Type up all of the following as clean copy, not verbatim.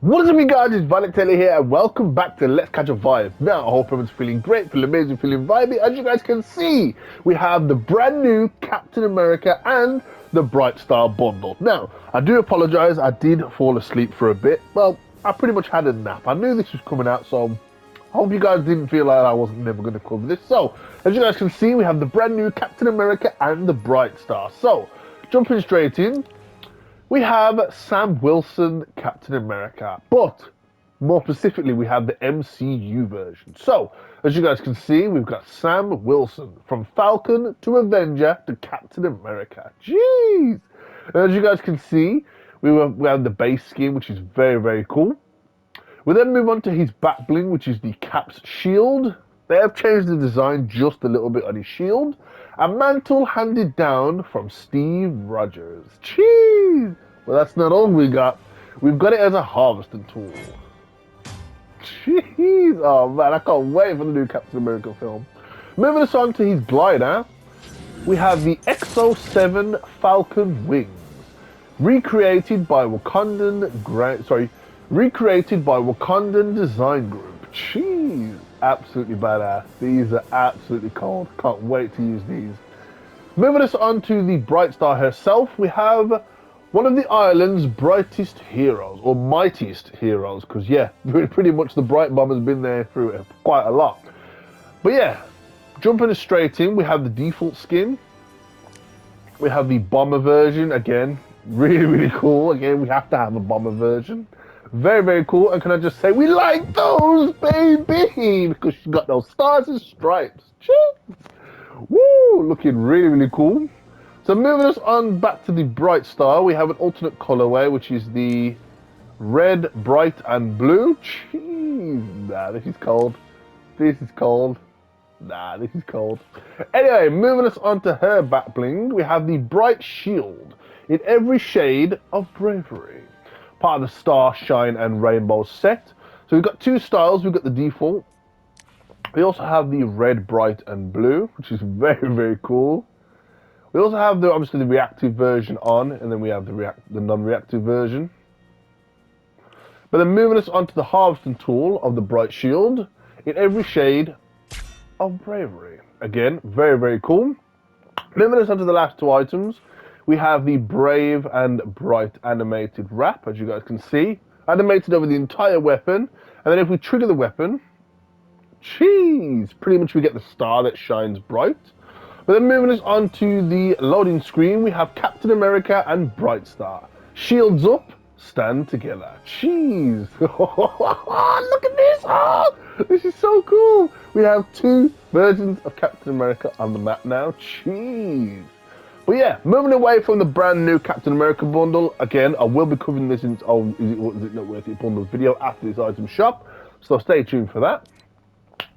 What is up, you guys? It's Violet Taylor here, and welcome back to Let's Catch a Vibe. Now, I hope everyone's feeling great, feeling amazing, feeling vibey. As you guys can see, we have the brand new Captain America and the Britestar bundle. Now, I do apologize, I did fall asleep for a bit. Well, I pretty much had a nap. I knew this was coming out, so I hope you guys didn't feel like I wasn't never going to cover this. So, as you guys can see, we have the brand new Captain America and the Britestar. So, jumping straight in, we have Sam Wilson, Captain America, but more specifically, we have the MCU version. So, as you guys can see, we've got Sam Wilson from Falcon to Avenger to Captain America. Jeez! And as you guys can see, we have the base skin, which is very, very cool. We then move on to his back bling, which is the Cap's shield. They have changed the design just a little bit on his shield. A mantle handed down from Steve Rogers. Jeez! Well, that's not all we got. We've got it as a harvesting tool. Jeez! Oh man, I can't wait for the new Captain America film. Moving us on to his glider, we have the Exo 7 Falcon wings, recreated by Wakandan Design Group. Jeez! Absolutely badass. These are absolutely cold. Can't wait to use these. Moving us on to the Britestar herself, we have one of the island's brightest heroes, or mightiest heroes, because yeah, pretty much the Bright Bomb has been there through it quite a lot. But yeah, jumping straight in, we have the default skin. We have the bomber version, again, really, really cool. Again, we have to have a bomber version. Very, very cool. And can I just say, we like those, baby! Because she's got those stars and stripes. Jeez. Woo! Looking really, really cool. So moving us on back to the Britestar, we have an alternate colorway, which is the red, bright, and blue. Jeez. Nah, this is cold. This is cold. Nah, this is cold. Anyway, moving us on to her back bling, we have the bright shield in every shade of bravery. Part of the Star, Shine, and Rainbow set. So we've got two styles. We've got the default. We also have the red, bright, and blue, which is very, very cool. We also have obviously the reactive version on, and then we have the non-reactive version. But then moving us on to the harvesting tool of the bright shield in every shade of bravery. Again, very, very cool. Moving us on to the last two items. We have the Brave and Bright animated wrap, as you guys can see. Animated over the entire weapon. And then if we trigger the weapon, jeez, pretty much we get the star that shines bright. But then moving us on to the loading screen, we have Captain America and Britestar. Shields up, stand together. Jeez. Look at this. Oh, this is so cool. We have two versions of Captain America on the map now. Jeez. But yeah, moving away from the brand new Captain America bundle, again, I will be covering this in its own Is It Not Worth It bundle video after this item shop, so stay tuned for that.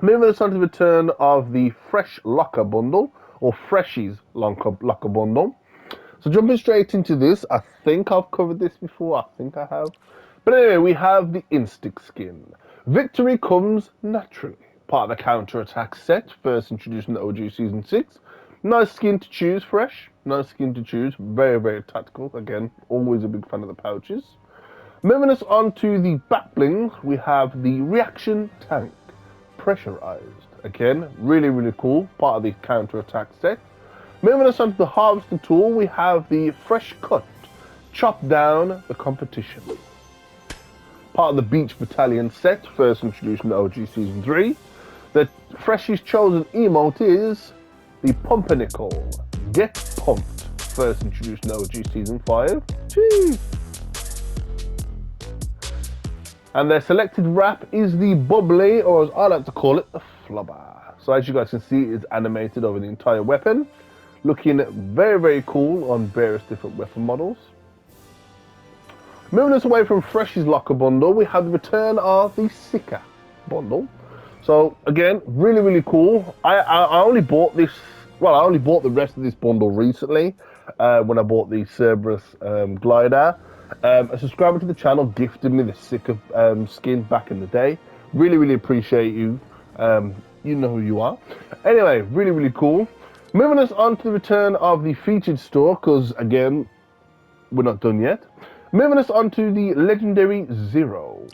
Moving us on to the return of the Fresh Locker bundle, or Freshies Locker bundle. So jumping straight into this, I think I've covered this before, I think I have. But anyway, we have the Instinct skin. Victory comes naturally. Part of the counter-attack set, first introduced in the OG Season 6. Nice skin to choose, fresh. Nice skin to choose. Very, very tactical. Again, always a big fan of the pouches. Moving us on to the back bling, we have the Reaction Tank. Pressurized. Again, really, really cool. Part of the counter-attack set. Moving us on to the harvesting tool, we have the Fresh Cut. Chop down the competition. Part of the Beach Battalion set, first introduced in the OG Season 3. The Freshie's chosen emote is the Pumpernickel. Get pumped. First introduced in OG Season 5. Jeez. And their selected wrap is the Bubbly, or as I like to call it, the Flubber. So as you guys can see, it's animated over the entire weapon. Looking very, very cool on various different weapon models. Moving us away from Freshie's Locker bundle, we have the return of the Sika bundle. So again, really, really cool. I only bought this, well, I only bought the rest of this bundle recently when I bought the Cerberus glider. A subscriber to the channel gifted me the Sika skin back in the day. Really, really appreciate you. You know who you are. Anyway, really, really cool. Moving us on to the return of the featured store, because again, we're not done yet. Moving us on to the legendary Zero.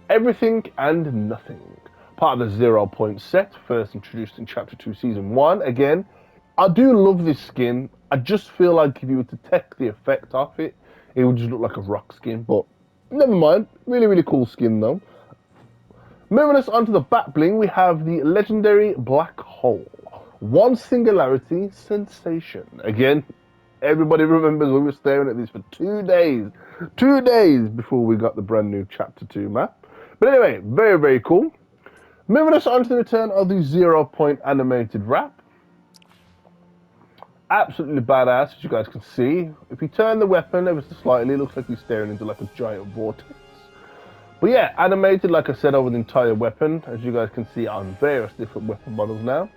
Everything and Nothing. Part of the 0 point set, first introduced in Chapter 2, Season 1. Again, I do love this skin. I just feel like if you were to take the effect off it, it would just look like a rock skin. But never mind. Really, really cool skin though. Moving us onto the back bling, we have the legendary Black Hole. One singularity sensation. Again, everybody remembers we were staring at this for 2 days. 2 days before we got the brand new Chapter 2 map. But anyway, very, very cool. Moving us on to the return of the 0 point animated wrap. Absolutely badass, as you guys can see. If you turn the weapon ever so slightly, it looks like you're staring into like a giant vortex. But yeah, animated, like I said, over the entire weapon, as you guys can see on various different weapon models now.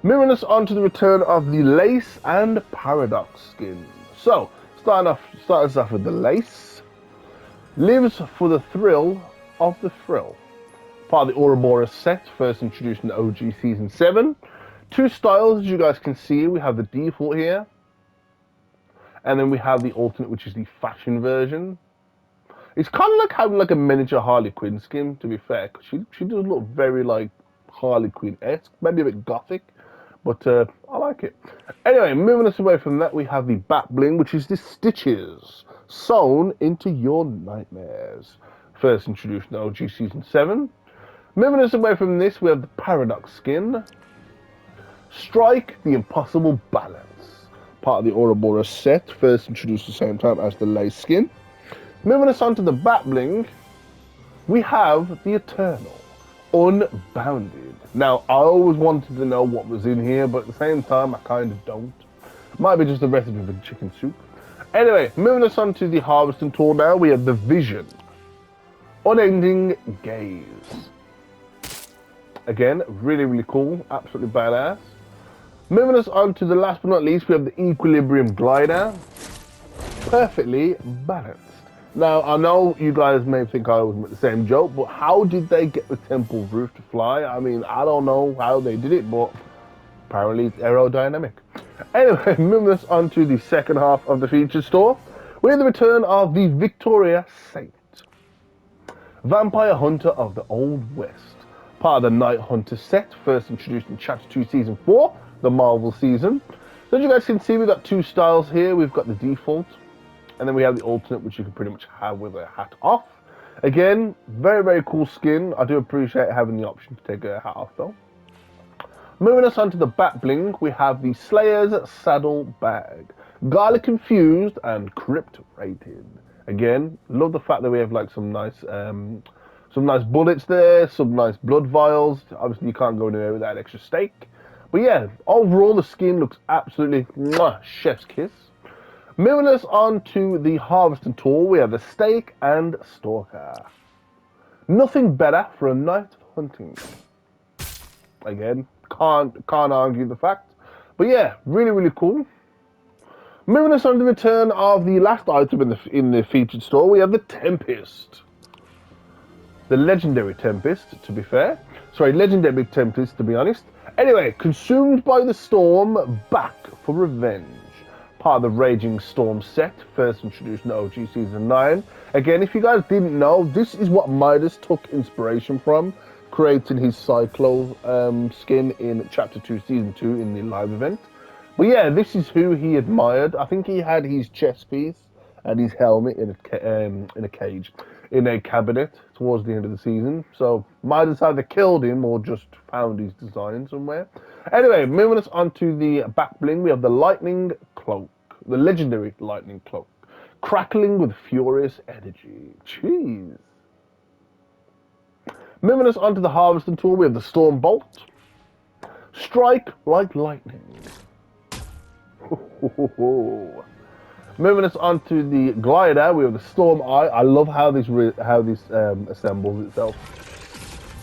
Moving us on to the return of the Lace and Paradox skin. So, starting us off with the Lace. Lives for the thrill of the frill. Part of the Ouroboros set, first introduced in OG Season 7. 2 styles, as you guys can see. We have the default here. And then we have the alternate, which is the fashion version. It's kind of like having like a miniature Harley Quinn skin, to be fair. Because she does look very like Harley Quinn-esque. Maybe a bit gothic. But I like it. Anyway, moving us away from that, we have the back bling, which is the stitches sewn into your nightmares. First introduced in OG Season 7. Moving us away from this, we have the Paradox skin. Strike the impossible balance. Part of the Ouroboros set, first introduced at the same time as the Lace skin. Moving us on to the back bling, we have the Eternal. Unbounded. Now, I always wanted to know what was in here, but at the same time, I kind of don't. Might be just a recipe for chicken soup. Anyway, moving us on to the harvesting tool now, we have the Vision. Unending Gaze. Again, really, really cool. Absolutely badass. Moving us on to the last but not least, we have the Equilibrium Glider. Perfectly balanced. Now, I know you guys may think I was the same joke, but how did they get the temple roof to fly? I mean, I don't know how they did it, but apparently it's aerodynamic. Anyway, moving us on to the second half of the featured store, we have the return of the Victoria Saint. Vampire Hunter of the Old West. Part of the Night Hunter set, first introduced in Chapter 2, Season 4, the Marvel season. So as you guys can see, we've got 2 styles here. We've got the default, and then we have the alternate, which you can pretty much have with a hat off. Again, very, very cool skin. I do appreciate having the option to take a hat off though. Moving us on to the back bling, we have the Slayer's Saddle Bag. Garlic infused and crypt rated. Again, love the fact that we have like some nice bullets there, some nice blood vials. Obviously you can't go anywhere without extra steak. But yeah, overall the skin looks absolutely chef's kiss. Moving us on to the harvesting tool, we have the Stake and Stalker. Nothing better for a night of hunting. Again, can't argue the fact. But yeah, really, really cool. Moving us on to the return of the last item in the featured store, we have the Tempest. The legendary Tempest, to be fair. Sorry, legendary Tempest, to be honest. Anyway, consumed by the storm, back for revenge. Part of the Raging Storm set, first introduced in OG Season 9. Again, if you guys didn't know, this is what Midas took inspiration from, creating his Cyclo skin in Chapter 2, Season 2 in the live event. But yeah, this is who he admired. I think he had his chest piece and his helmet in a cage, in a cabinet towards the end of the season. So Midas either killed him or just found his design somewhere. Anyway, moving us on to the back bling, we have the Lightning Cloak, the legendary Lightning Cloak, crackling with furious energy. Jeez. Moving us on to the harvesting tool, we have the Storm Bolt. Strike like lightning. Moving us on to the glider, we have the Storm Eye. I love how this assembles itself.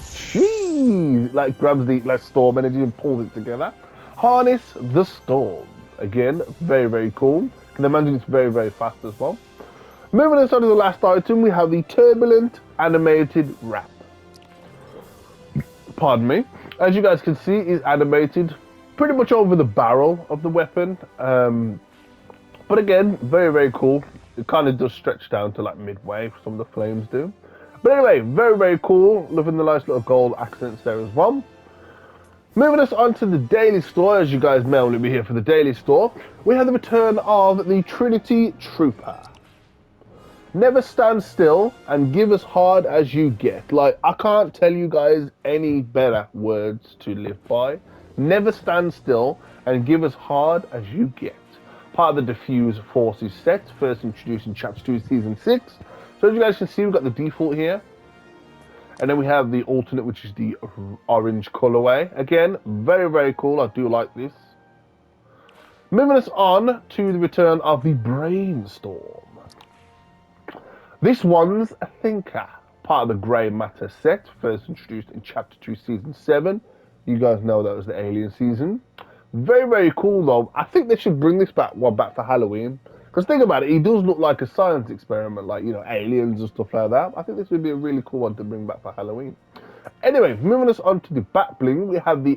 Jeez, like grabs the storm energy and pulls it together. Harness the Storm. Again, very, very cool. Can imagine it's very, very fast as well. Moving us on to the last item, we have the Turbulent Animated Wrap. Pardon me. As you guys can see, it's animated pretty much over the barrel of the weapon. But again, very, very cool. It kind of does stretch down to like midway, some of the flames do. But anyway, very, very cool. Loving the nice little gold accents there as well. Moving us on to the daily store, as you guys may only be here for the daily store, we have the return of the Trinity Trooper. Never stand still and give as hard as you get. Like, I can't tell you guys any better words to live by. Never stand still and give as hard as you get. Part of the Diffuse Forces set, first introduced in Chapter 2, Season 6. So as you guys can see, we've got the default here. And then we have the alternate, which is the orange colorway. Again, very, very cool. I do like this. Moving us on to the return of the Brainstorm. This one's a thinker. Part of the Grey Matter set, first introduced in Chapter 2, Season 7. You guys know that was the Alien season. Very, very cool though. I think they should bring this back for Halloween. Because think about it, he does look like a science experiment, like, you know, aliens and stuff like that. I think this would be a really cool one to bring back for Halloween. Anyway, moving us on to the back bling, we have the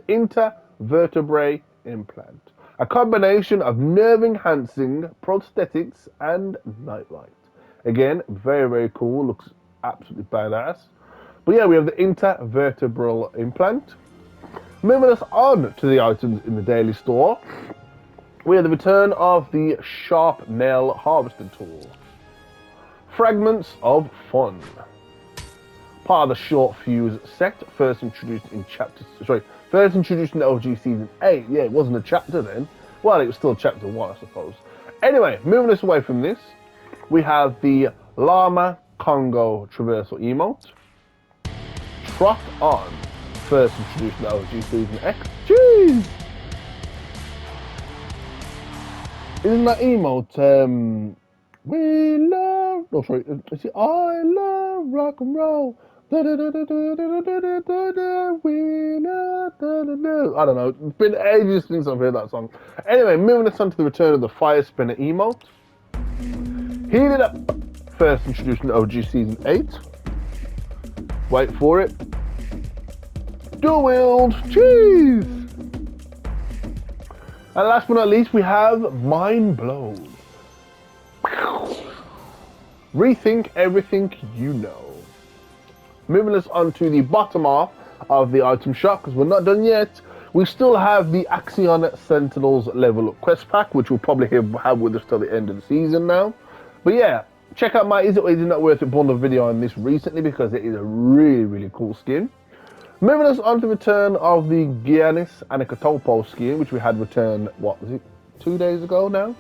intervertebrae implant. A combination of nerve-enhancing prosthetics and nightlight. Again, very, very cool. Looks absolutely badass. But yeah, we have the intervertebral implant. Moving us on to the items in the daily store, we have the return of the Sharp Nail Harvesting Tool. Fragments of Fun. Part of the Short Fuse set, first introduced in the OG Season 8. Yeah, it wasn't a chapter then. Well, it was still Chapter 1, I suppose. Anyway, moving us away from this, we have the Llama Congo Traversal Emote. Trot On, first introduced in the OG Season X. Jeez! Isn't that emote, we love, oh sorry, I love rock and roll. I don't know, it's been ages since I've heard that song. Anyway, moving us on to the return of the Fire Spinner emote. Heat It Up, first introduced in the OG Season 8. Wait for it. Dual Wield, jeez! And last but not least, we have Mind Blown. Rethink everything you know. Moving us on to the bottom half of the item shop, because we're not done yet. We still have the Axion Sentinels level up quest pack, which we'll probably have with us till the end of the season now. But yeah, check out my Is It or Is It Not Worth It bundle video on this recently, because it is a really, really cool skin. Moving us on to the return of the Giannis Anikotopo skin, which we had returned, what was it, 2 days ago now?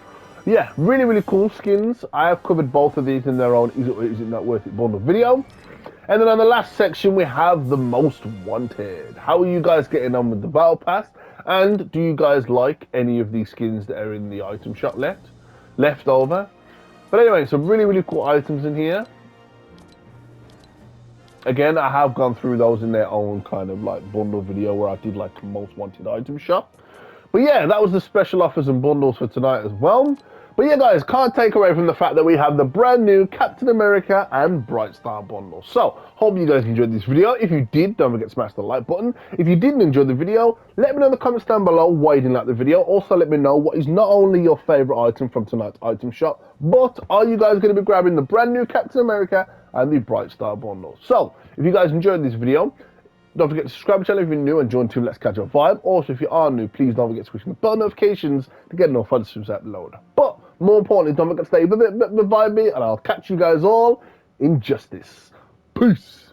Yeah, really, really cool skins. I have covered both of these in their own Is It or Is It Not Worth It bundle video. And then on the last section, we have the Most Wanted. How are you guys getting on with the Battle Pass? And do you guys like any of these skins that are in the item shop left over? But anyway, some really, really cool items in here. Again, I have gone through those in their own kind of like bundle video where I did like Most Wanted item shop. But yeah, that was the special offers and bundles for tonight as well. But yeah, guys, can't take away from the fact that we have the brand new Captain America and Britestar bundle. So, hope you guys enjoyed this video. If you did, don't forget to smash the like button. If you didn't enjoy the video, let me know in the comments down below why you didn't like the video. Also, let me know what is not only your favourite item from tonight's item shop, but are you guys going to be grabbing the brand new Captain America and the Britestar bundle? So, if you guys enjoyed this video, don't forget to subscribe to the channel if you're new and join Team Let's Catch Up Vibe. Also, if you are new, please don't forget to push the bell notifications to get notifications upload. But more importantly, don't forget to stay vibey, and I'll catch you guys all in justice. Peace.